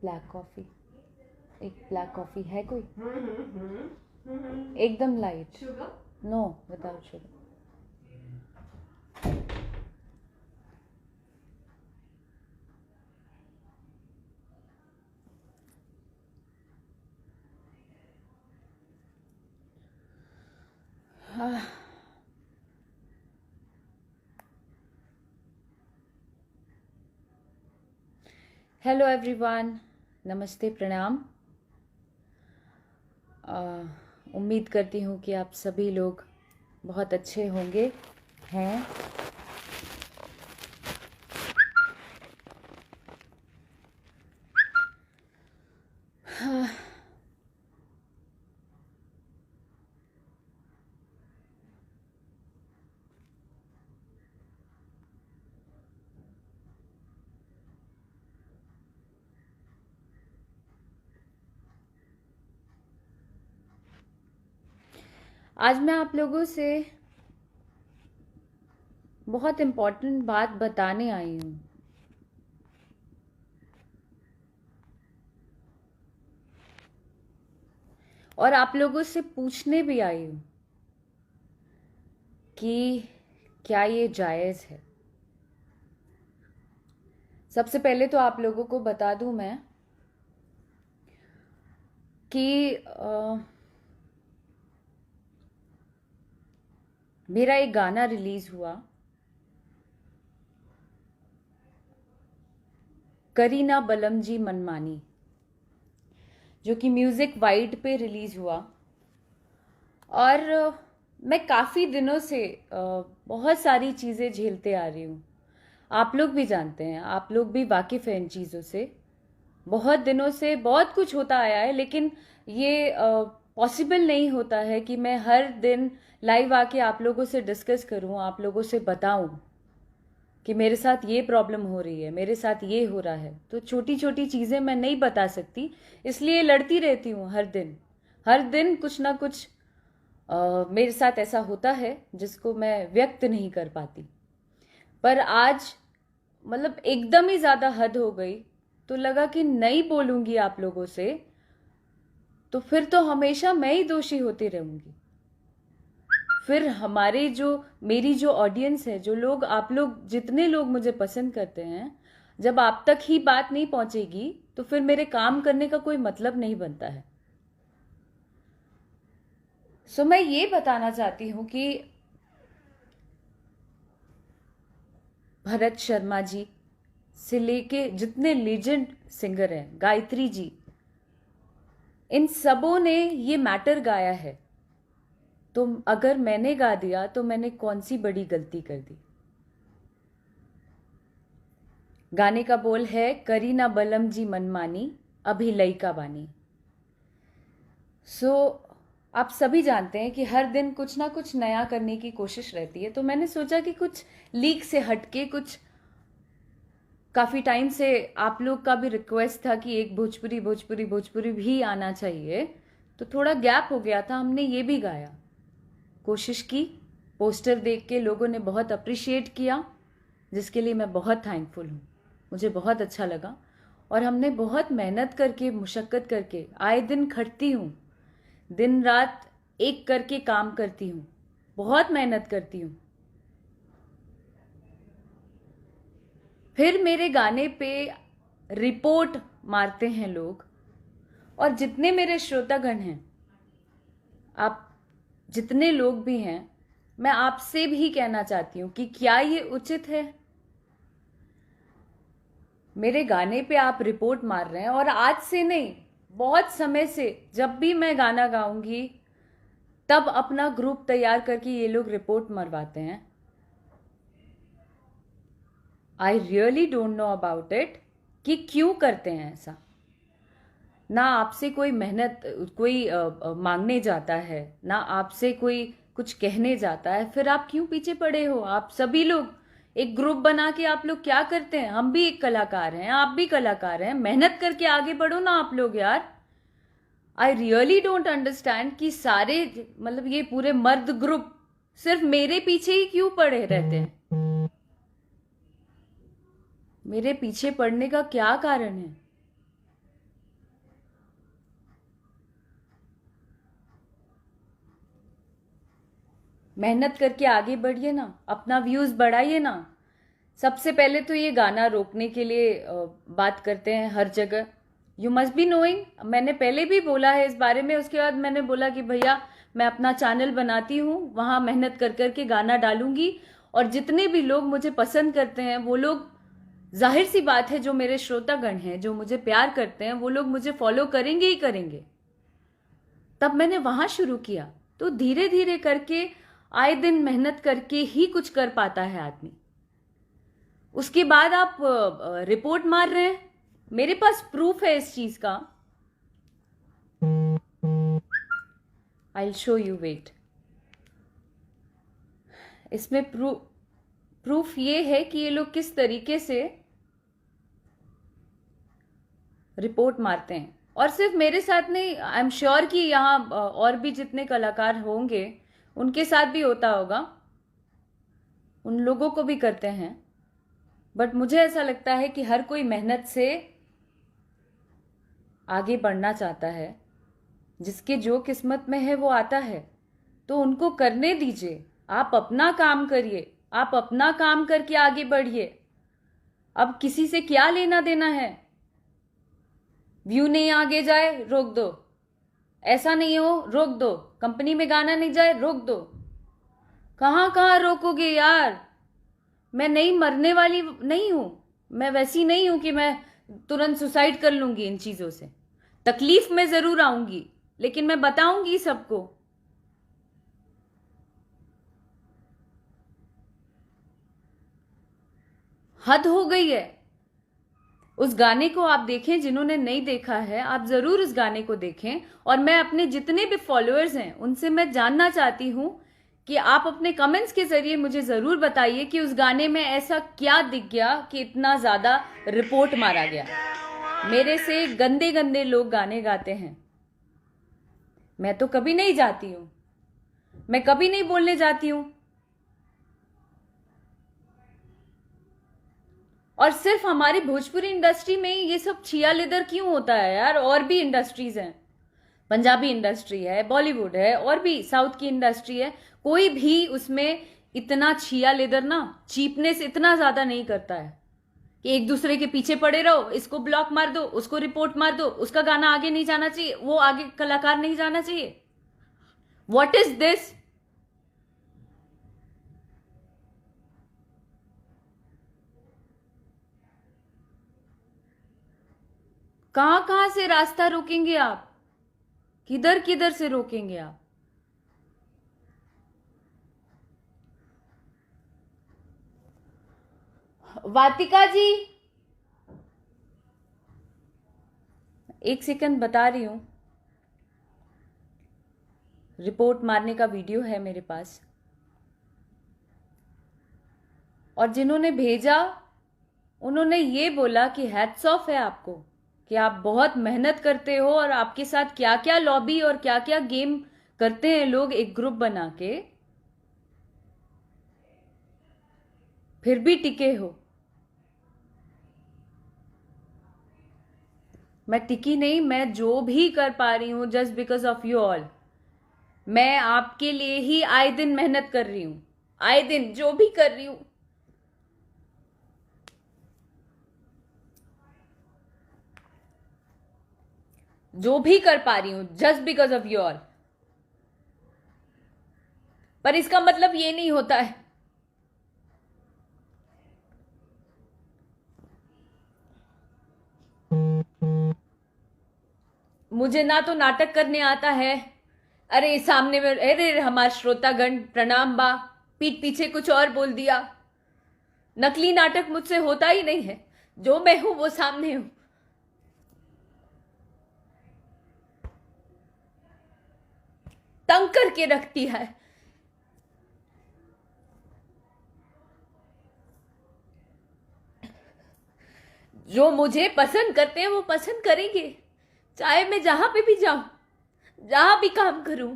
Black coffee, एक black coffee है कोई? एकदम light. Sugar? No, without sugar. Hello everyone, नमस्ते, प्रणाम। उम्मीद करती हूँ कि आप सभी लोग बहुत अच्छे होंगे, हैं। आज मैं आप लोगों से बहुत इम्पोर्टेंट बात बताने आई हूँ। और आप लोगों से पूछने भी आई हूँ कि क्या ये जायज़ है। सबसे पहले तो आप लोगों को बता दूँ मैं कि मेरा एक गाना रिलीज़ हुआ, करीना बलम जी मनमानी, जो कि म्यूज़िक वाइड पे रिलीज़ हुआ। और मैं काफ़ी दिनों से बहुत सारी चीज़ें झेलते आ रही हूँ। आप लोग भी जानते हैं, आप लोग भी वाकिफ़ हैं इन चीज़ों से। बहुत दिनों से बहुत कुछ होता आया है, लेकिन ये पॉसिबल नहीं होता है कि मैं हर दिन लाइव आके आप लोगों से डिस्कस करूं, आप लोगों से बताऊं कि मेरे साथ ये प्रॉब्लम हो रही है, मेरे साथ ये हो रहा है। तो छोटी छोटी चीज़ें मैं नहीं बता सकती, इसलिए लड़ती रहती हूँ हर दिन कुछ ना कुछ मेरे साथ ऐसा होता है जिसको मैं व्यक्त नहीं कर पाती। पर आज मतलब एकदम ही ज़्यादा हद हो गई, तो लगा कि नहीं बोलूंगी आप लोगों से तो फिर तो हमेशा मैं ही दोषी होती रहूंगी। फिर मेरी जो ऑडियंस है, जो लोग, आप लोग, जितने लोग मुझे पसंद करते हैं, जब आप तक ही बात नहीं पहुंचेगी तो फिर मेरे काम करने का कोई मतलब नहीं बनता है। सो मैं ये बताना चाहती हूं कि भरत शर्मा जी से लेके जितने लीजेंड सिंगर हैं, गायत्री जी, इन सबों ने ये मैटर गाया है। तो अगर मैंने गा दिया तो मैंने कौन सी बड़ी गलती कर दी। गाने का बोल है, करीना बलम जी मनमानी, अभी लइका बानी। आप सभी जानते हैं कि हर दिन कुछ ना कुछ नया करने की कोशिश रहती है। तो मैंने सोचा कि कुछ लीक से हटके, कुछ काफ़ी टाइम से आप लोग का भी रिक्वेस्ट था कि एक भोजपुरी भोजपुरी भोजपुरी भी आना चाहिए, तो थोड़ा गैप हो गया था, हमने ये भी गाया, कोशिश की। पोस्टर देख के लोगों ने बहुत अप्रिशिएट किया, जिसके लिए मैं बहुत थैंकफुल हूँ। मुझे बहुत अच्छा लगा। और हमने बहुत मेहनत करके, मुशक्क़त करके, आए दिन खटती हूँ, दिन रात एक करके काम करती हूँ, बहुत मेहनत करती हूँ। फिर मेरे गाने पे रिपोर्ट मारते हैं लोग। और जितने मेरे श्रोतागण हैं, आप जितने लोग भी हैं, मैं आपसे भी कहना चाहती हूँ कि क्या ये उचित है? मेरे गाने पे आप रिपोर्ट मार रहे हैं, और आज से नहीं, बहुत समय से जब भी मैं गाना गाऊंगी तब अपना ग्रुप तैयार करके ये लोग रिपोर्ट मरवाते हैं। I really don't know about it कि क्यों करते हैं ऐसा। ना आपसे कोई मेहनत, कोई मांगने जाता है, ना आपसे कोई कुछ कहने जाता है, फिर आप क्यों पीछे पड़े हो? आप सभी लोग एक ग्रुप बना के आप लोग क्या करते हैं? हम भी एक कलाकार हैं, आप भी कलाकार हैं, मेहनत करके आगे बढ़ो ना आप लोग यार। आई रियली डोंट अंडरस्टैंड कि सारे, मतलब ये पूरे मर्द ग्रुप सिर्फ मेरे पीछे ही क्यों पड़े रहते हैं? मेरे पीछे पड़ने का क्या कारण है? मेहनत करके आगे बढ़िए ना, अपना व्यूज़ बढ़ाइए ना। सबसे पहले तो ये गाना रोकने के लिए बात करते हैं हर जगह। यू मस्ट बी नोइंग, मैंने पहले भी बोला है इस बारे में। उसके बाद मैंने बोला कि भैया मैं अपना चैनल बनाती हूँ, वहाँ मेहनत कर कर के गाना डालूंगी, और जितने भी लोग मुझे पसंद करते हैं वो लोग, जाहिर सी बात है जो मेरे श्रोतागण हैं, जो मुझे प्यार करते हैं, वो लोग मुझे फॉलो करेंगे ही करेंगे। तब मैंने वहां शुरू किया। तो धीरे धीरे करके, आए दिन मेहनत करके ही कुछ कर पाता है आदमी। उसके बाद आप रिपोर्ट मार रहे हैं, मेरे पास प्रूफ है इस चीज का। I will show you, wait. इसमें प्रूफ ये है कि ये लोग किस तरीके से रिपोर्ट मारते हैं। और सिर्फ मेरे साथ नहीं, आई एम श्योर कि यहाँ और भी जितने कलाकार होंगे उनके साथ भी होता होगा, उन लोगों को भी करते हैं। बट मुझे ऐसा लगता है कि हर कोई मेहनत से आगे बढ़ना चाहता है। जिसके जो किस्मत में है वो आता है, तो उनको करने दीजिए। आप अपना काम करिए, आप अपना काम करके आगे बढ़िए। अब किसी से क्या लेना देना है? व्यू नहीं आगे जाए, रोक दो। ऐसा नहीं हो, रोक दो। कंपनी में गाना नहीं जाए, रोक दो। कहाँ कहाँ रोकोगे यार? मैं नहीं मरने वाली नहीं हूं। मैं वैसी नहीं हूं कि मैं तुरंत सुसाइड कर लूंगी इन चीजों से। तकलीफ में जरूर आऊंगी, लेकिन मैं बताऊंगी सबको। हद हो गई है। उस गाने को आप देखें, जिन्होंने नहीं देखा है आप जरूर उस गाने को देखें। और मैं अपने जितने भी फॉलोअर्स हैं उनसे मैं जानना चाहती हूं कि आप अपने कमेंट्स के जरिए मुझे जरूर बताइए कि उस गाने में ऐसा क्या दिख गया कि इतना ज्यादा रिपोर्ट मारा गया। मेरे से गंदे गंदे लोग गाने गाते हैं, मैं तो कभी नहीं जाती हूं, मैं कभी नहीं बोलने जाती हूं। और सिर्फ हमारी भोजपुरी इंडस्ट्री में ही ये सब छिया लेदर क्यों होता है यार? और भी इंडस्ट्रीज हैं, पंजाबी इंडस्ट्री है, बॉलीवुड है, और भी साउथ की इंडस्ट्री है। कोई भी उसमें इतना छिया लेदर ना, चीपनेस इतना ज्यादा नहीं करता है कि एक दूसरे के पीछे पड़े रहो, इसको ब्लॉक मार दो, उसको रिपोर्ट मार दो, उसका गाना आगे नहीं जाना चाहिए, वो आगे कलाकार नहीं जाना चाहिए। What is this? कहां कहां से रास्ता रोकेंगे आप? किधर किधर से रोकेंगे आप? वातिका जी, एक सेकंड बता रही हूं। रिपोर्ट मारने का वीडियो है मेरे पास, और जिन्होंने भेजा उन्होंने ये बोला कि हैट्स ऑफ है आपको, कि आप बहुत मेहनत करते हो, और आपके साथ क्या क्या लॉबी और क्या क्या गेम करते हैं लोग एक ग्रुप बना के, फिर भी टिके हो। मैं टिकी नहीं, मैं जो भी कर पा रही हूं just because of you all. मैं आपके लिए ही आए दिन मेहनत कर रही हूं, आए दिन जो भी कर रही हूं। जो भी कर पा रही हूं just because of you all. पर इसका मतलब ये नहीं होता है मुझे ना तो नाटक करने आता है। अरे सामने में, अरे हमारे श्रोतागण प्रणाम बा, पीठ पीछे कुछ और बोल दिया। नकली नाटक मुझसे होता ही नहीं है, जो मैं हूं वो सामने हूं। तंग करके रखती है। जो मुझे पसंद करते हैं वो पसंद करेंगे, चाहे मैं जहां पे भी जाऊं, जहां भी काम करूं।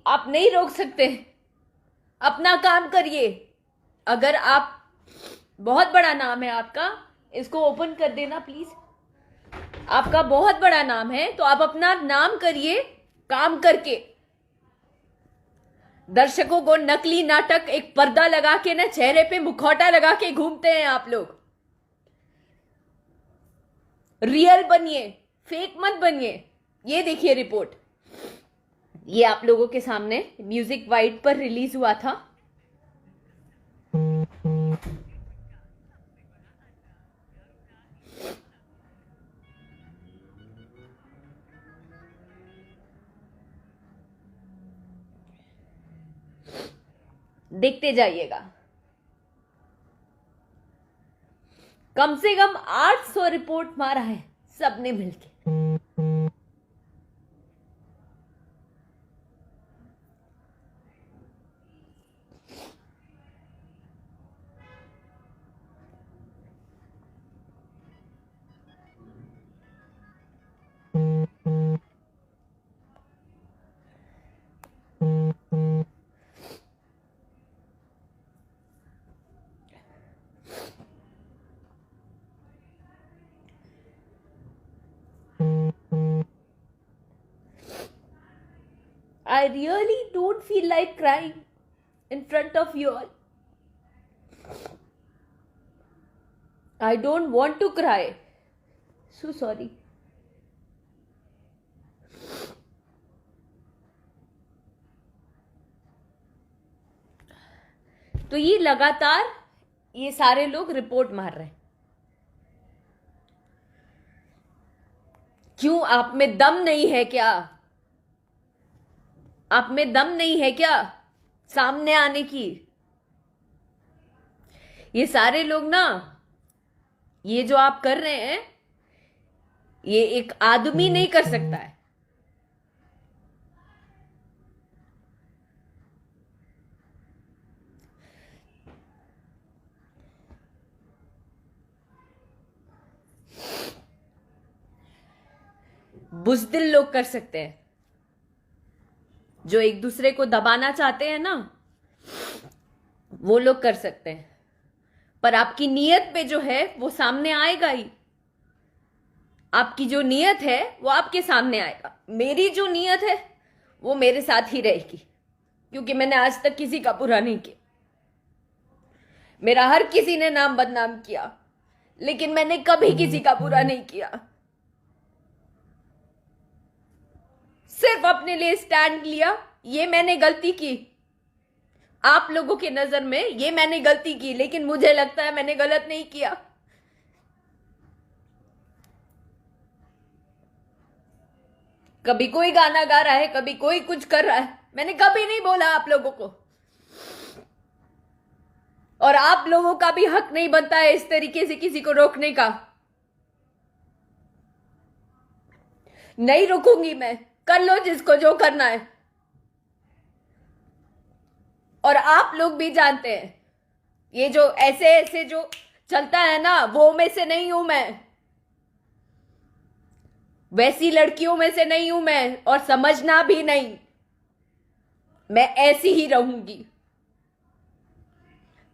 आप नहीं रोक सकते, अपना काम करिए। अगर आप, बहुत बड़ा नाम है आपका, इसको ओपन कर देना प्लीज। आपका बहुत बड़ा नाम है, तो आप अपना नाम करिए काम करके। दर्शकों को नकली नाटक एक पर्दा लगा के ना, चेहरे पे मुखौटा लगा के घूमते हैं आप लोग। रियल बनिए, फेक मत बनिए। ये देखिए रिपोर्ट, ये आप लोगों के सामने म्यूजिक वाइड पर रिलीज हुआ था। देखते जाइएगा। कम से कम 800 रिपोर्ट मारा है सबने मिलके। I really don't feel like crying in front of you all. I don't want to cry. So sorry. तो ये लगातार ये सारे लोग रिपोर्ट मार रहे हैं। क्यों? आप में दम नहीं है क्या? आप में दम नहीं है क्या सामने आने की? ये सारे लोग ना, ये जो आप कर रहे हैं, ये एक आदमी नहीं कर सकता है। बुज़दिल लोग कर सकते हैं, जो एक दूसरे को दबाना चाहते हैं ना, वो लोग कर सकते हैं। पर आपकी नीयत पे जो है वो सामने आएगा ही। आपकी जो नीयत है वो आपके सामने आएगा। मेरी जो नीयत है वो मेरे साथ ही रहेगी, क्योंकि मैंने आज तक किसी का बुरा नहीं किया। मेरा हर किसी ने नाम बदनाम किया, लेकिन मैंने कभी किसी का बुरा नहीं किया। सिर्फ अपने लिए स्टैंड लिया। ये मैंने गलती की, आप लोगों के नजर में ये मैंने गलती की, लेकिन मुझे लगता है मैंने गलत नहीं किया। कभी कोई गाना गा रहा है, कभी कोई कुछ कर रहा है, मैंने कभी नहीं बोला आप लोगों को। और आप लोगों का भी हक नहीं बनता है इस तरीके से किसी को रोकने का। नहीं रुकूंगी मैं। कर लो जिसको जो करना है। और आप लोग भी जानते हैं, ये जो ऐसे ऐसे जो चलता है ना, वो में से नहीं हूं मैं। वैसी लड़कियों में से नहीं हूं मैं, और समझना भी नहीं। मैं ऐसी ही रहूंगी,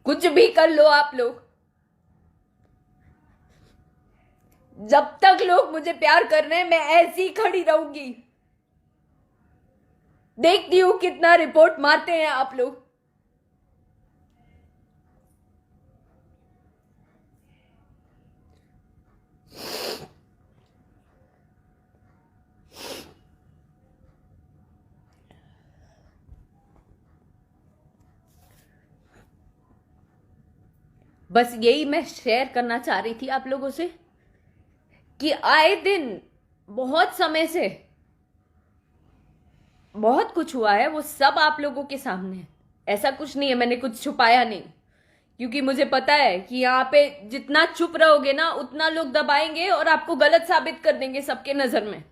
कुछ भी कर लो आप लोग। जब तक लोग मुझे प्यार कर रहे हैं, मैं ऐसी ही खड़ी रहूंगी। देखती हूं कितना रिपोर्ट मारते हैं आप लोग। बस यही मैं शेयर करना चाह रही थी आप लोगों से, कि आए दिन बहुत समय से बहुत कुछ हुआ है, वो सब आप लोगों के सामने है। ऐसा कुछ नहीं है, मैंने कुछ छुपाया नहीं, क्योंकि मुझे पता है कि यहाँ पे जितना चुप रहोगे ना, उतना लोग दबाएंगे और आपको गलत साबित कर देंगे सबके नजर में।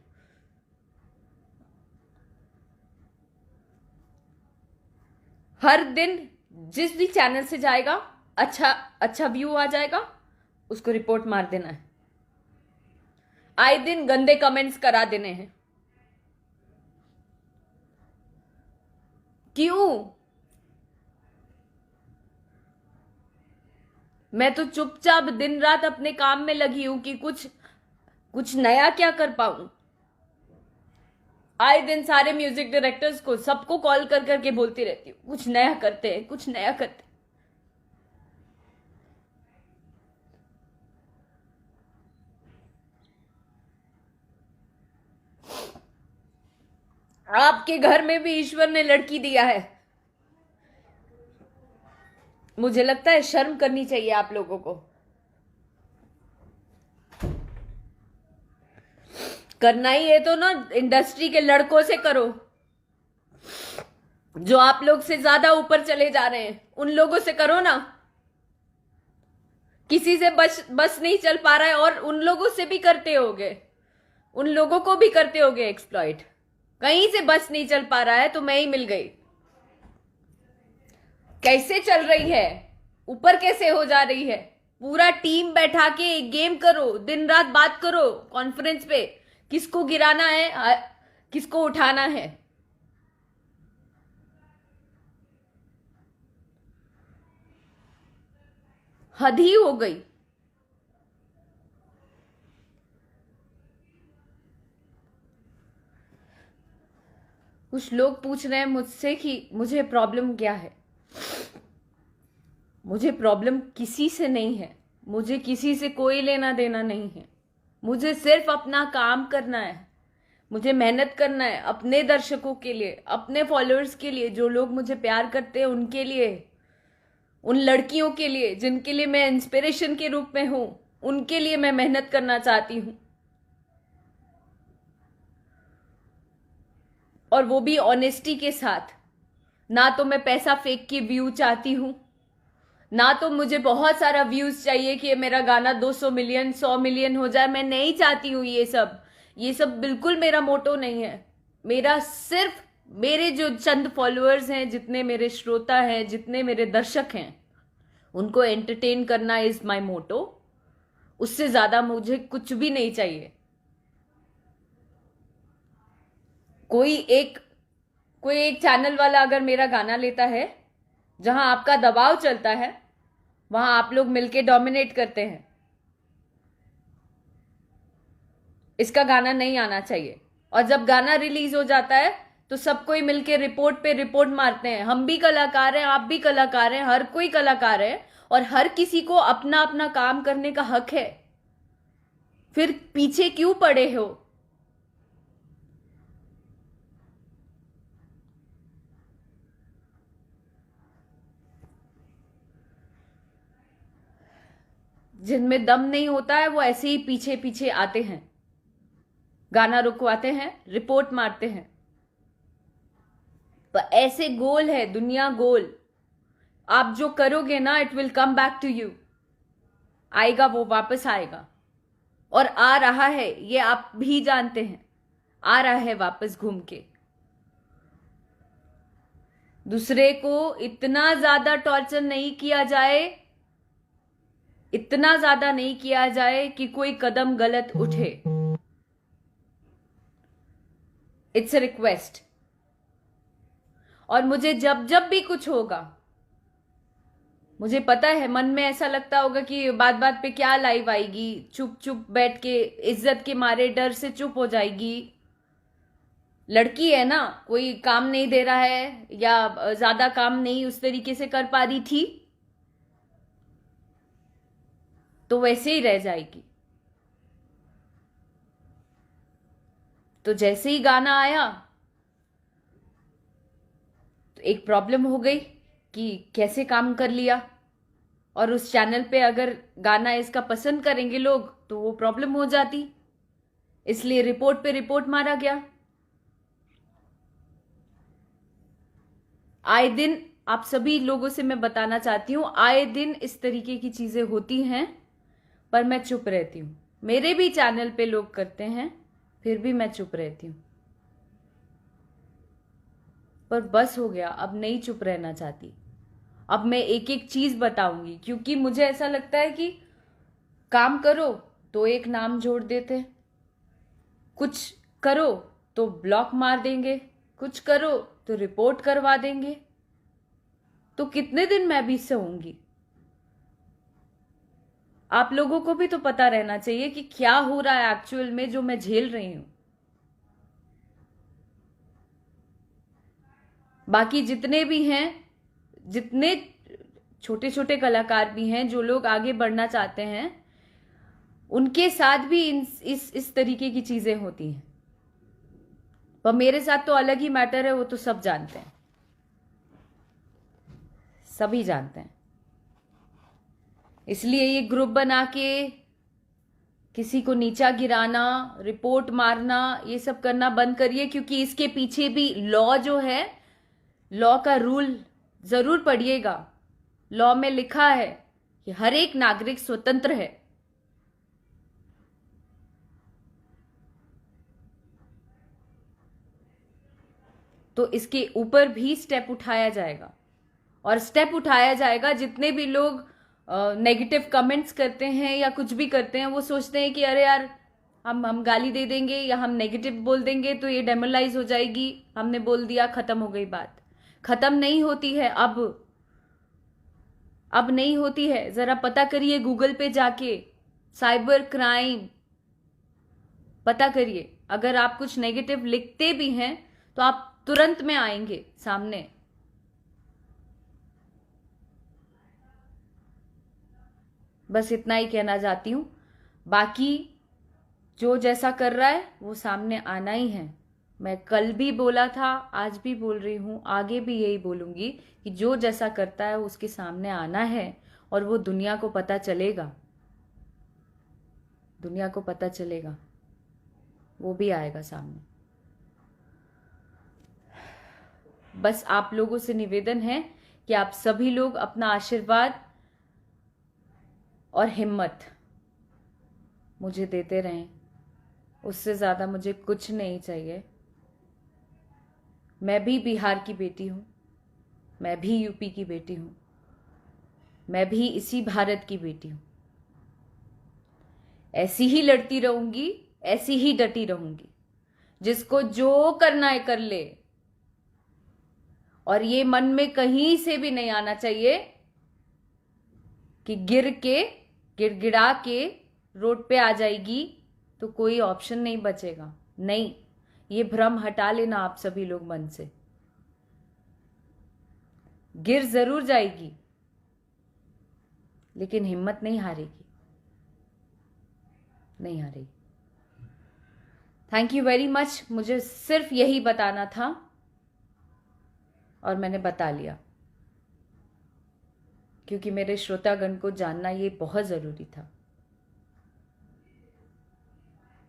हर दिन जिस भी चैनल से जाएगा, अच्छा अच्छा व्यू आ जाएगा, उसको रिपोर्ट मार देना है। आए दिन गंदे कमेंट्स करा देने हैं। क्यों? मैं तो चुपचाप दिन रात अपने काम में लगी हूं कि कुछ कुछ नया क्या कर पाऊं? आए दिन सारे म्यूजिक डायरेक्टर्स को सबको कॉल कर करके बोलती रहती हूँ कुछ नया करते हैं, कुछ नया करते हैं। आपके घर में भी ईश्वर ने लड़की दिया है। मुझे लगता है शर्म करनी चाहिए आप लोगों को। करना ही है तो ना इंडस्ट्री के लड़कों से करो, जो आप लोग से ज्यादा ऊपर चले जा रहे हैं उन लोगों से करो ना। किसी से बस नहीं चल पा रहा है और उन लोगों से भी करते होगे, उन लोगों को भी करते होगे एक्सप्लॉइट। कहीं से बस नहीं चल पा रहा है तो मैं ही मिल गई। कैसे चल रही है, ऊपर कैसे हो जा रही है? पूरा टीम बैठा के गेम करो, दिन रात बात करो कॉन्फ्रेंस पे, किसको गिराना है, किसको उठाना है। हद ही हो गई। कुछ लोग पूछ रहे हैं मुझसे कि मुझे प्रॉब्लम क्या है। मुझे प्रॉब्लम किसी से नहीं है, मुझे किसी से कोई लेना देना नहीं है। मुझे सिर्फ अपना काम करना है, मुझे मेहनत करना है अपने दर्शकों के लिए, अपने फॉलोअर्स के लिए, जो लोग मुझे प्यार करते हैं उनके लिए, उन लड़कियों के लिए जिनके लिए मैं इंस्पिरेशन के रूप में हूं, उनके लिए मैं मेहनत करना चाहती हूं। और वो भी ऑनेस्टी के साथ। ना तो मैं पैसा फेंक के व्यू चाहती हूं, ना तो मुझे बहुत सारा व्यूज चाहिए कि मेरा गाना 200 मिलियन 100 मिलियन हो जाए। मैं नहीं चाहती हूं ये सब बिल्कुल मेरा मोटो नहीं है। मेरा सिर्फ मेरे जो चंद फॉलोअर्स हैं, जितने मेरे श्रोता हैं, जितने मेरे दर्शक हैं, उनको एंटरटेन करना इज माय मोटो। उससे ज्यादा मुझे कुछ भी नहीं चाहिए। कोई एक चैनल वाला अगर मेरा गाना लेता है, जहां आपका दबाव चलता है, वहां आप लोग मिलके डोमिनेट करते हैं। इसका गाना नहीं आना चाहिए। और जब गाना रिलीज हो जाता है तो सब कोई मिलके रिपोर्ट पे रिपोर्ट मारते हैं। हम भी कलाकार हैं, आप भी कलाकार हैं, हर कोई कलाकार है और हर किसी को अपना अपना काम करने का हक है। फिर पीछे क्यों पड़े हो? जिनमें दम नहीं होता है वो ऐसे ही पीछे पीछे आते हैं, गाना रुकवाते हैं, रिपोर्ट मारते हैं। पर ऐसे गोल है दुनिया, गोल। आप जो करोगे ना, it will come back to you. आएगा, वो वापस आएगा। और आ रहा है, ये आप भी जानते हैं, आ रहा है वापस घूम के। दूसरे को इतना ज्यादा टॉर्चर नहीं किया जाए, इतना ज्यादा नहीं किया जाए कि कोई कदम गलत उठे। It's a request. और मुझे जब जब भी कुछ होगा, मुझे पता है मन में ऐसा लगता होगा कि बात बात पे क्या लाइव आएगी, चुप चुप बैठ के इज्जत के मारे डर से चुप हो जाएगी। लड़की है ना, कोई काम नहीं दे रहा है या ज्यादा काम नहीं उस तरीके से कर पा रही थी तो वैसे ही रह जाएगी। तो जैसे ही गाना आया तो एक प्रॉब्लम हो गई कि कैसे काम कर लिया। और उस चैनल पे अगर गाना इसका पसंद करेंगे लोग तो वो प्रॉब्लम हो जाती, इसलिए रिपोर्ट पे रिपोर्ट मारा गया। आए दिन आप सभी लोगों से मैं बताना चाहती हूं, आए दिन इस तरीके की चीजें होती हैं, पर मैं चुप रहती हूं। मेरे भी चैनल पे लोग करते हैं, फिर भी मैं चुप रहती हूं। पर बस हो गया, अब नहीं चुप रहना चाहती। अब मैं एक एक चीज बताऊंगी, क्योंकि मुझे ऐसा लगता है कि काम करो तो एक नाम जोड़ देते, कुछ करो तो ब्लॉक मार देंगे, कुछ करो तो रिपोर्ट करवा देंगे। तो कितने दिन मैं भी सहूंगी? आप लोगों को भी तो पता रहना चाहिए कि क्या हो रहा है एक्चुअल में जो मैं झेल रही हूं। बाकी जितने भी हैं, जितने छोटे छोटे कलाकार भी हैं, जो लोग आगे बढ़ना चाहते हैं, उनके साथ भी इस तरीके की चीजें होती हैं। पर मेरे साथ तो अलग ही मैटर है, वो तो सब जानते हैं, सभी जानते हैं। इसलिए ये ग्रुप बना के किसी को नीचा गिराना, रिपोर्ट मारना, ये सब करना बंद करिए, क्योंकि इसके पीछे भी लॉ जो है, लॉ का रूल जरूर पढ़िएगा। लॉ में लिखा है कि हर एक नागरिक स्वतंत्र है। तो इसके ऊपर भी स्टेप उठाया जाएगा, और स्टेप उठाया जाएगा। जितने भी लोग नेगेटिव कमेंट्स करते हैं या कुछ भी करते हैं, वो सोचते हैं कि अरे यार, हम गाली दे देंगे या हम नेगेटिव बोल देंगे तो ये डेमोलाइज हो जाएगी, हमने बोल दिया, खत्म हो गई बात। खत्म नहीं होती है अब नहीं होती है। जरा पता करिए, गूगल पे जाके साइबर क्राइम पता करिए। अगर आप कुछ नेगेटिव लिखते भी हैं तो आप तुरंत में आएंगे सामने। बस इतना ही कहना चाहती हूं। बाकी जो जैसा कर रहा है वो सामने आना ही है। मैं कल भी बोला था, आज भी बोल रही हूं, आगे भी यही बोलूंगी कि जो जैसा करता है उसके सामने आना है, और वो दुनिया को पता चलेगा। दुनिया को पता चलेगा, वो भी आएगा सामने। बस आप लोगों से निवेदन है कि आप सभी लोग अपना आशीर्वाद और हिम्मत मुझे देते रहें। उससे ज़्यादा मुझे कुछ नहीं चाहिए। मैं भी बिहार की बेटी हूँ, मैं भी यूपी की बेटी हूँ, मैं भी इसी भारत की बेटी हूँ। ऐसी ही लड़ती रहूंगी, ऐसी ही डटी रहूंगी। जिसको जो करना है कर ले, और ये मन में कहीं से भी नहीं आना चाहिए कि गिड़गिड़ा के रोड पे आ जाएगी तो कोई ऑप्शन नहीं बचेगा। नहीं, ये भ्रम हटा लेना आप सभी लोग मन से। गिर जरूर जाएगी, लेकिन हिम्मत नहीं हारेगी, नहीं हारेगी। Thank you very much. मुझे सिर्फ यही बताना था और मैंने बता लिया, क्योंकि मेरे श्रोतागण को जानना ये बहुत जरूरी था।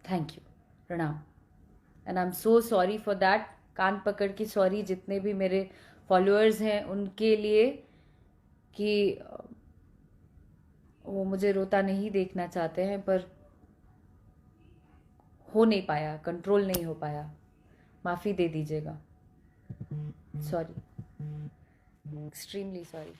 थैंक यू, प्रणाम। And I am so sorry for that. कान पकड़ के सॉरी जितने भी मेरे फॉलोअर्स हैं उनके लिए, कि वो मुझे रोता नहीं देखना चाहते हैं, पर हो नहीं पाया, कंट्रोल नहीं हो पाया। माफ़ी दे दीजिएगा। Sorry, extremely sorry.